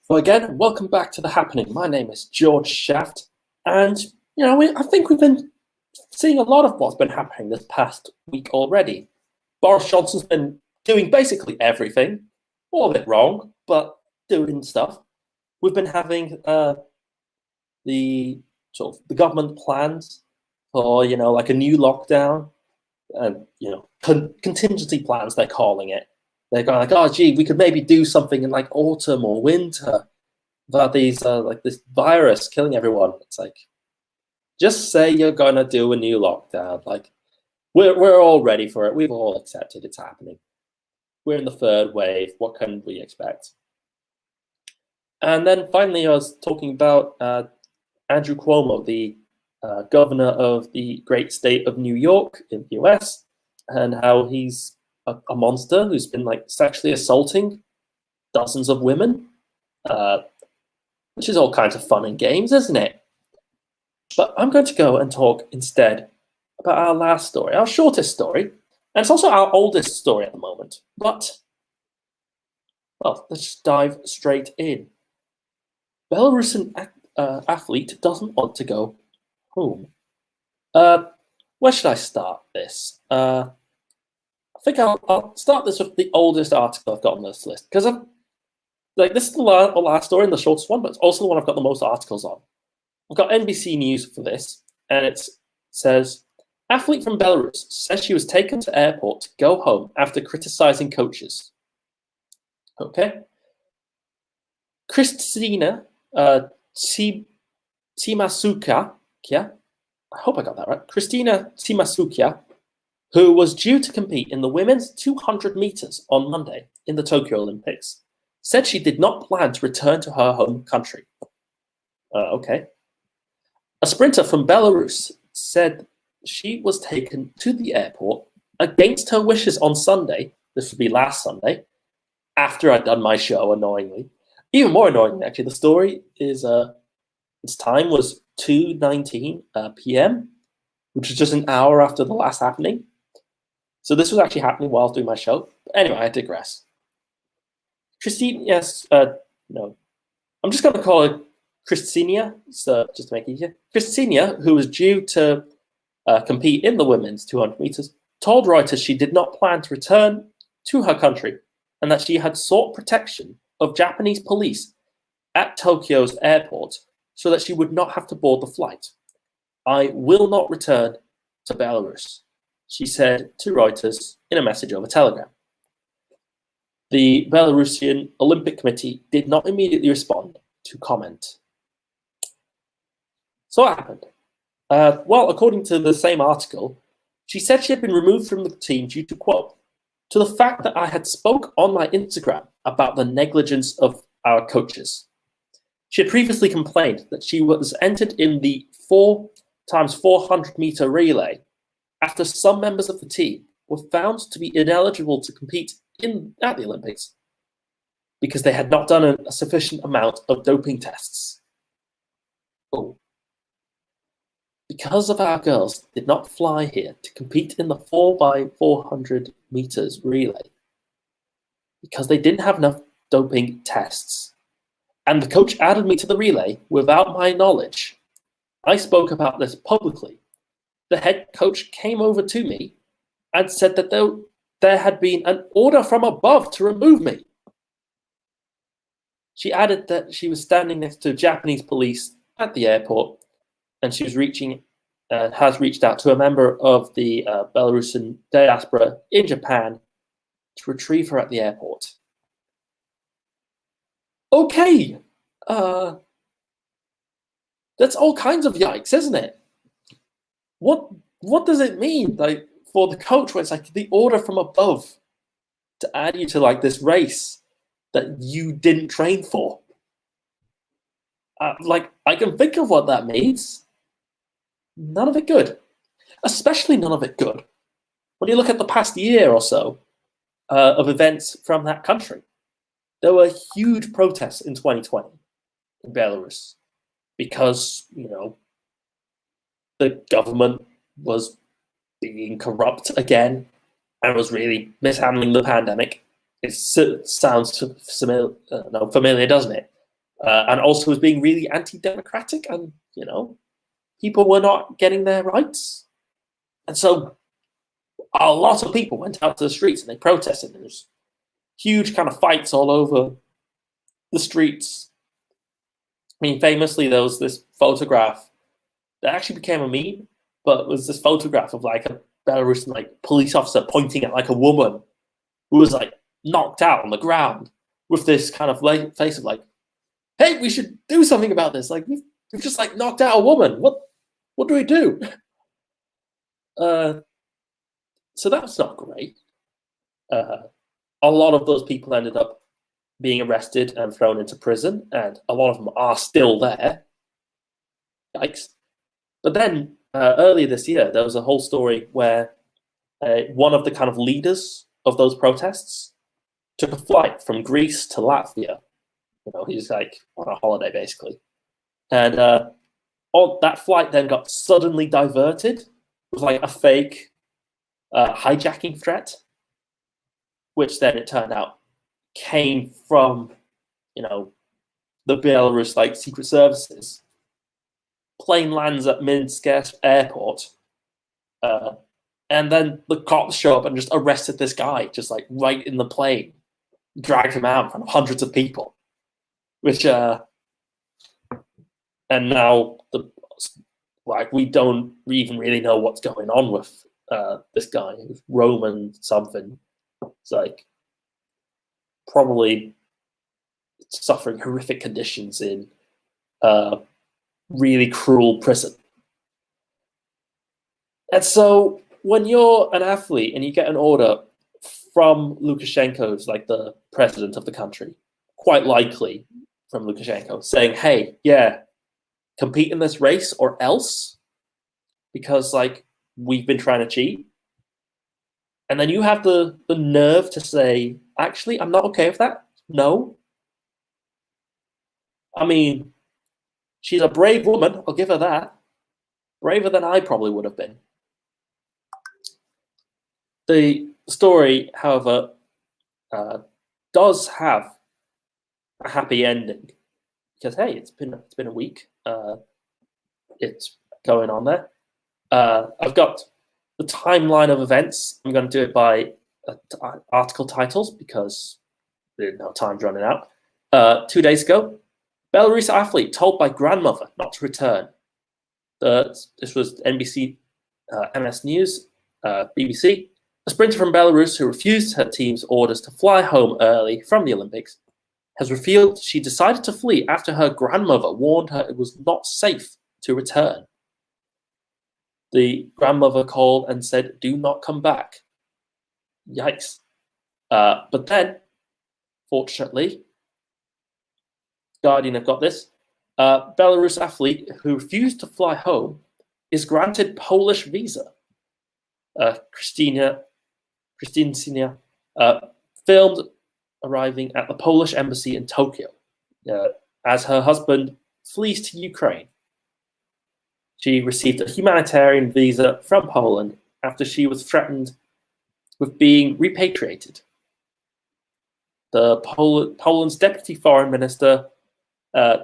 Well, again, welcome back to The Happening. My name is Jorge Shaft, and I think we've been seeing a lot of what's been happening this past week already. Boris Johnson's been doing basically everything, all of it wrong, but doing stuff. We've been having the the government plans for like a new lockdown, and contingency plans they're calling it. They're going like, oh, gee, we could maybe do something in like autumn or winter about these like this virus killing everyone. It's like, just say you're gonna do a new lockdown. Like, we're all ready for it. We've all accepted it's happening. We're in the third wave. What can we expect? And then finally, I was talking about Andrew Cuomo, the governor of the great state of New York in the US, and how he's a monster who's been like sexually assaulting dozens of women, which is all kinds of fun and games, isn't it? But I'm going to go and talk instead about our last story, our shortest story, and it's also our oldest story at the moment. But, well, let's just dive straight in. Belarusian athlete doesn't want to go home. Where should I start this? I think I'll start this with the oldest article I've got on this list, because this is the last story and the shortest one, but it's also the one I've got the most articles on. I've got NBC News for this, and it says, athlete from Belarus says she was taken to airport to go home after criticizing coaches. Okay. Kristina Timasuka, I hope I got that right. Kristina Timasuka, who was due to compete in the women's 200 meters on Monday in the Tokyo Olympics, said she did not plan to return to her home country. Okay. A sprinter from Belarus said she was taken to the airport against her wishes on Sunday. This would be last Sunday, after I'd done my show, annoyingly. Even more annoyingly, actually, the story is its time was 2:19 p.m., which is just an hour after the last happening. So this was actually happening while I was doing my show. But anyway, I digress. Christine, yes, no. I'm just going to call her Kristina, so just to make it easier. Kristina, who was due to compete in the women's 200 meters, told Reuters she did not plan to return to her country and that she had sought protection of Japanese police at Tokyo's airport so that she would not have to board the flight. I will not return to Belarus, she said to Reuters in a message over Telegram. The Belarusian Olympic Committee did not immediately respond to comment. So what happened? Well, according to the same article, she said she had been removed from the team due to, quote, to the fact that I had spoke on my Instagram about the negligence of our coaches. She had previously complained that she was entered in the 4x400 meter relay after some members of the team were found to be ineligible to compete at the Olympics because they had not done a sufficient amount of doping tests. Oh. Because of our girls did not fly here to compete in the 4x400 meters relay, because they didn't have enough doping tests, and the coach added me to the relay without my knowledge. I spoke about this publicly. The head coach came over to me and said that there had been an order from above to remove me. She added that she was standing next to Japanese police at the airport, and she was has reached out to a member of the Belarusian diaspora in Japan to retrieve her at the airport. Okay, that's all kinds of yikes, isn't it? What does it mean, like, for the coach, where it's like the order from above to add you to like this race that you didn't train for? Like, I can think of what that means. None of it good. Especially none of it good when you look at the past year or so of events from that country. There were huge protests in 2020 in Belarus because, the government was being corrupt again and was really mishandling the pandemic. It sounds familiar, doesn't it? and also was being really anti-democratic, and people were not getting their rights, and so a lot of people went out to the streets and they protested. There was huge kind of fights all over the streets. I mean, famously, there was this photograph that actually became a meme, but it was this photograph of like a Belarusian like police officer pointing at like a woman who was like knocked out on the ground with this kind of like face of like, "Hey, we should do something about this. Like we've just like knocked out a woman. What do we do?" So that's not great. A lot of those people ended up being arrested and thrown into prison, and a lot of them are still there. Yikes. But then earlier this year, there was a whole story where one of the kind of leaders of those protests took a flight from Greece to Latvia. He's like on a holiday basically. And on that flight then got suddenly diverted with like a fake hijacking threat, which then it turned out came from, the Belarus like secret services. Plane lands at Minsk airport, and then the cops show up and just arrested this guy, just like right in the plane, dragged him out in front of hundreds of people, which and now we don't even really know what's going on with this guy, Roman something. It's like probably suffering horrific conditions in really cruel prison. And so when you're an athlete and you get an order from Lukashenko's like the president of the country, quite likely from Lukashenko, saying, "Hey, yeah, compete in this race or else, because like we've been trying to cheat." And then you have the nerve to say, "Actually, I'm not okay with that. No." I mean, she's a brave woman, I'll give her that. Braver than I probably would have been. The story, however, does have a happy ending, because hey, it's been a week. It's going on there. I've got the timeline of events. I'm going to do it by article titles because time's running out. 2 days ago, Belarus athlete told by grandmother not to return. This was NBC, MS News, BBC. A sprinter from Belarus who refused her team's orders to fly home early from the Olympics has revealed she decided to flee after her grandmother warned her it was not safe to return. The grandmother called and said, "Do not come back." Yikes. But then, fortunately, Guardian have got this. Belarus athlete who refused to fly home is granted Polish visa. Christina filmed arriving at the Polish embassy in Tokyo as her husband flees to Ukraine. She received a humanitarian visa from Poland after she was threatened with being repatriated. Poland's deputy foreign minister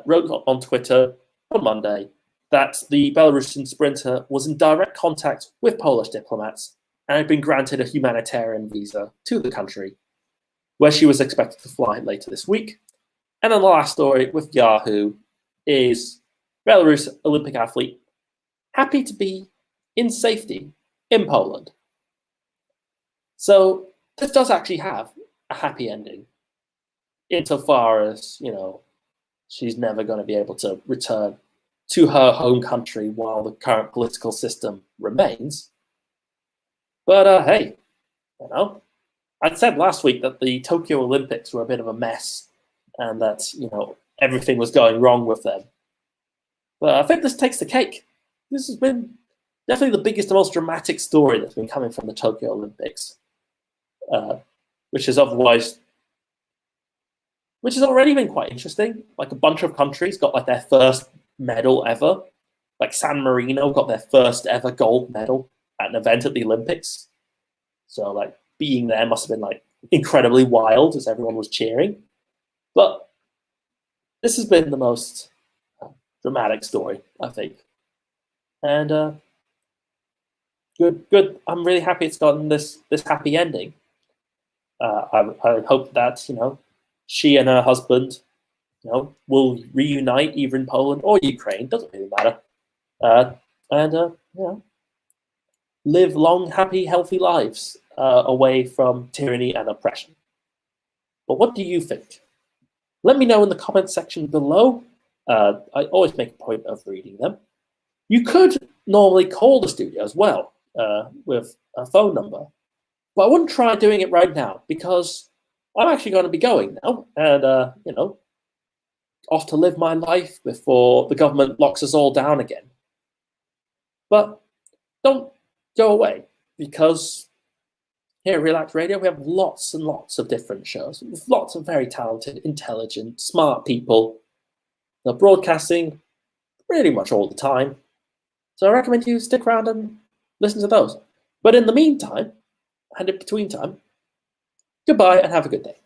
wrote on Twitter on Monday that the Belarusian sprinter was in direct contact with Polish diplomats and had been granted a humanitarian visa to the country, where she was expected to fly later this week. And then the last story with Yahoo is Belarus Olympic athlete happy to be in safety in Poland. So this does actually have a happy ending, insofar as, she's never going to be able to return to her home country while the current political system remains. But hey, I'd said last week that the Tokyo Olympics were a bit of a mess and that, everything was going wrong with them. But I think this takes the cake. This has been definitely the biggest and most dramatic story that's been coming from the Tokyo Olympics, which has already been quite interesting. Like a bunch of countries got like their first medal ever. Like San Marino got their first ever gold medal at an event at the Olympics. So like being there must have been like incredibly wild as everyone was cheering. But this has been the most dramatic story, I think. And good. I'm really happy it's gotten this happy ending. I hope that she and her husband will reunite either in Poland or Ukraine. Doesn't really matter. And live long, happy, healthy lives away from tyranny and oppression. But what do you think? Let me know in the comment section below. I always make a point of reading them. You could normally call the studio as well with a phone number, but I wouldn't try doing it right now because I'm actually going to be going now and, off to live my life before the government locks us all down again. But don't go away, because here at Relaks Radio we have lots and lots of different shows with lots of very talented, intelligent, smart people. They're broadcasting pretty much all the time. So I recommend you stick around and listen to those. But in the meantime, and in between time, goodbye and have a good day.